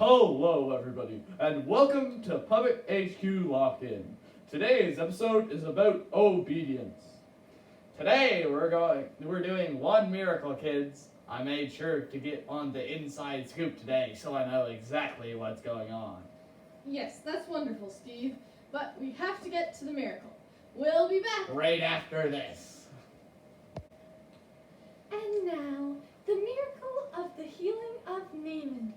Hello, everybody, and welcome to PHQL Lock-In. Today's episode is about obedience. Today we're doing one miracle, kids. I made sure to get on the inside scoop today, so I know exactly what's going on. Yes, that's wonderful, Steve. But we have to get to the miracle. We'll be back. Right after this. And now, the miracle of the healing of Naaman.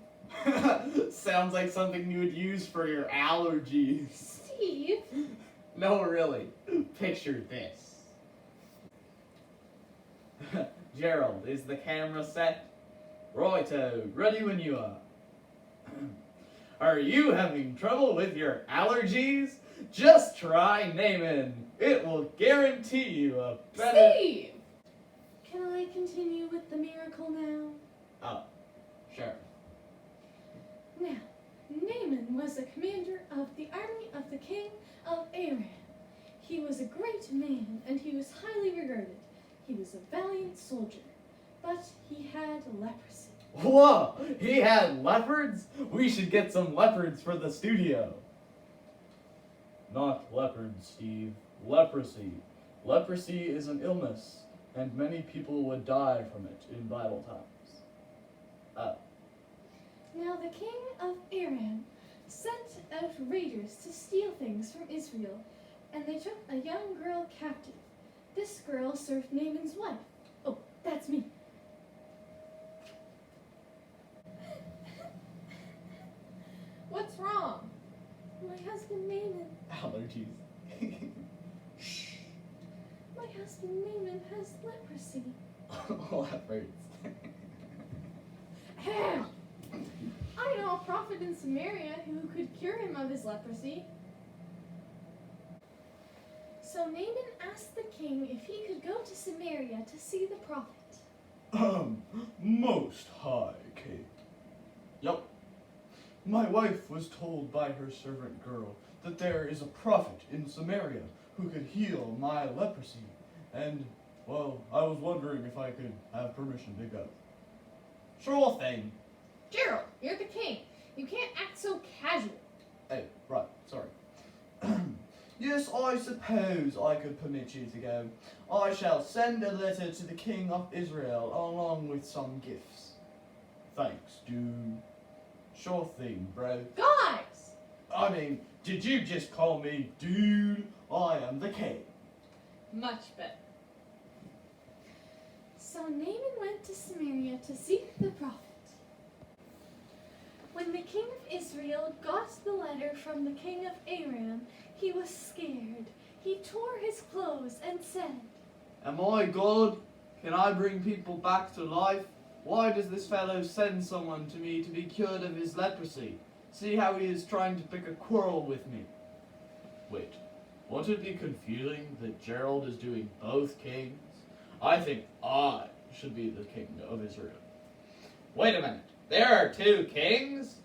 Sounds like something you would use for your allergies. Steve? No, really. Picture this. Gerald, is the camera set? Righto, ready when you are. Are you having trouble with your allergies? Just try Naaman. It will guarantee you a better... Steve! Can I continue with the miracle now? Oh, sure. Now, Naaman was the commander of the army of the king of Aram. He was a great man, and he was highly regarded. He was a valiant soldier, but he had leprosy. Whoa! He had leopards? We should get some leopards for the studio. Not leopards, Steve. Leprosy. Leprosy is an illness, and many people would die from it in Bible times. Oh. Now the king of Aram sent out raiders to steal things from Israel, and they took a young girl captive. This girl served Naaman's wife. Oh, that's me. What's wrong? My husband Naaman. Allergies. Shh. My husband Naaman has leprosy. Leopards. Ahem. I know a prophet in Samaria who could cure him of his leprosy. So Naaman asked the king if he could go to Samaria to see the prophet. Most high king. Yup. My wife was told by her servant girl that there is a prophet in Samaria who could heal my leprosy, and, well, I was wondering if I could have permission to go. Sure thing. Gerald, you're the king. You can't act so casual. Hey, right, sorry. Yes, I suppose I could permit you to go. I shall send a letter to the king of Israel along with some gifts. Thanks, dude. Sure thing, bro. Guys! I mean, did you just call me dude? I am the king. Much better. So Naaman went to Samaria to seek the prophet. When the king of Israel got the letter from the king of Aram, he was scared. He tore his clothes and said, Am I God? Can I bring people back to life? Why does this fellow send someone to me to be cured of his leprosy? See how he is trying to pick a quarrel with me. Wait, won't it be confusing that Gerald is doing both kings? I think I should be the king of Israel. Wait a minute, there are two kings?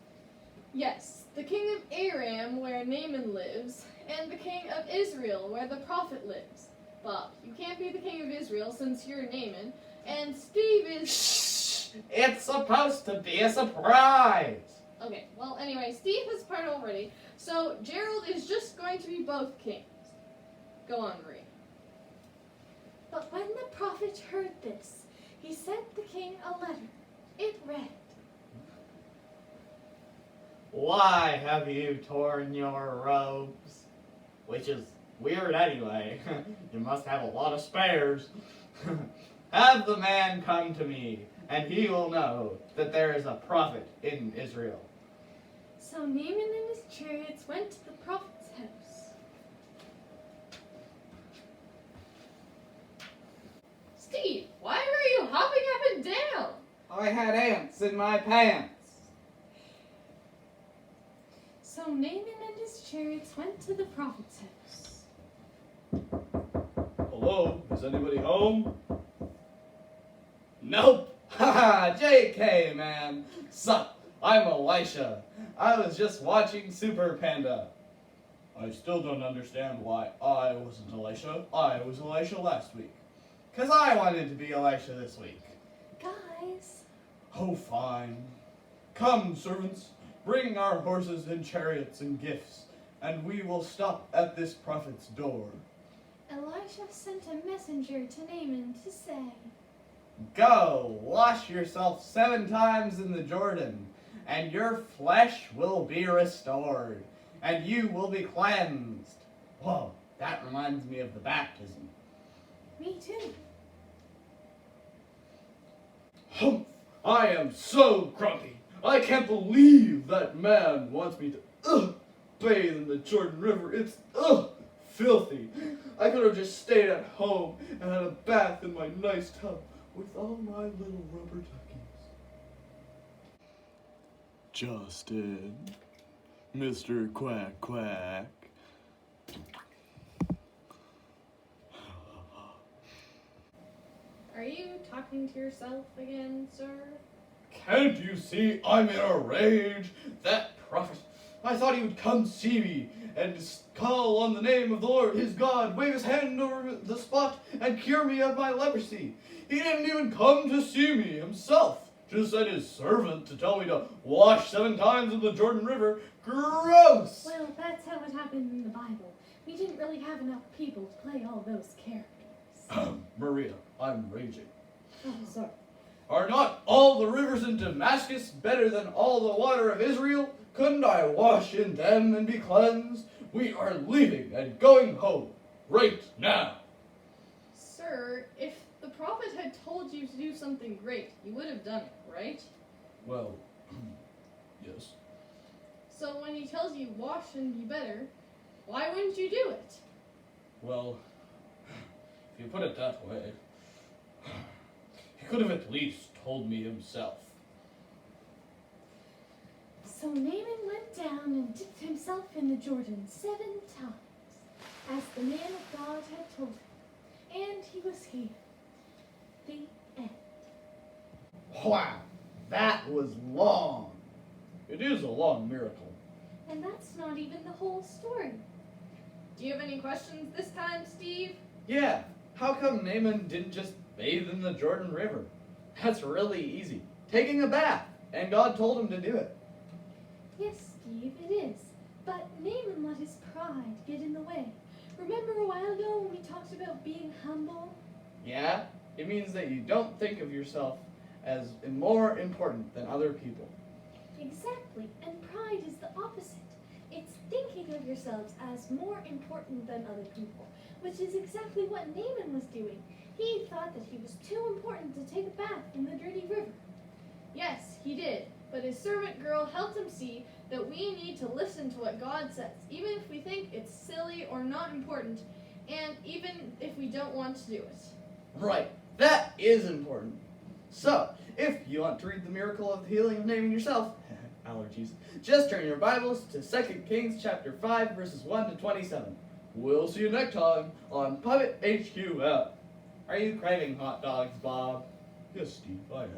Yes, the king of Aram, where Naaman lives, and the king of Israel, where the prophet lives. Bob, you can't be the king of Israel since you're Naaman, and Steve is... Shh! It's supposed to be a surprise! Okay, well, anyway, Steve has part already, so Gerald is just going to be both kings. Go on, Marie. but when the prophet heard this, he sent the king a letter. It read, Why have you torn your robes? Which is weird anyway. You must have a lot of spares. Have the man come to me, and he will know that there is a prophet in Israel. So Naaman and his chariots went to the prophet's house. Steve, why were you hopping up and down? I had ants in my pants. So Naaman and his chariots went to the prophet's house. Hello? Is anybody home? Nope! Haha, JK, man. Sup? I'm Elisha. I was just watching Super Panda. I still don't understand why I wasn't Elisha. I was Elisha last week. 'Cause I wanted to be Elisha this week. Guys, Oh, fine. Come, servants. Bring our horses and chariots and gifts, and we will stop at this prophet's door. Elisha sent a messenger to Naaman to say, Go, wash yourself 7 times in the Jordan, and your flesh will be restored, and you will be cleansed. Whoa, that reminds me of the baptism. Me too. Humph! I am so grumpy. I can't believe that man wants me to bathe in the Jordan River. It's filthy. I could have just stayed at home and had a bath in my nice tub with all my little rubber duckies. Justin, Mr. Quack Quack. Are you talking to yourself again, sir? Can't you see I'm in a rage? That prophet, I thought he would come see me and call on the name of the Lord his God, wave his hand over the spot and cure me of my leprosy. He didn't even come to see me himself. Just sent his servant to tell me to wash 7 times in the Jordan River. Gross! Well, that's how it happened in the Bible. We didn't really have enough people to play all those characters. Maria, I'm raging. Oh, sorry. Are not all the rivers in Damascus better than all the water of Israel? Couldn't I wash in them and be cleansed? We are leaving and going home right now. Sir, if the prophet had told you to do something great, you would have done it, right? Well, yes. So when he tells you wash and be better, why wouldn't you do it? Well, if you put it that way, he could have at least told me himself. So Naaman went down and dipped himself in the Jordan 7 times, as the man of God had told him, and he was healed. The end. Wow, that was long. It is a long miracle. And that's not even the whole story. Do you have any questions this time, Steve? Yeah, how come Naaman didn't just bathe in the Jordan River? That's really easy. Taking a bath, and God told him to do it. Yes, Steve, it is. But Naaman let his pride get in the way. Remember a while ago when we talked about being humble? Yeah, it means that you don't think of yourself as more important than other people. Exactly, and pride is the opposite. It's thinking of yourselves as more important than other people, which is exactly what Naaman was doing. He thought that he was too important to take a bath in the dirty river. Yes, he did. But his servant girl helped him see that we need to listen to what God says, even if we think it's silly or not important, and even if we don't want to do it. Right, that is important. So, if you want to read the miracle of the healing of Naaman yourself, allergies, just turn your Bibles to 2 Kings chapter 5, verses 1 to 27. We'll see you next time on PHQL. Are you craving hot dogs, Bob? Yes, Steve, I am.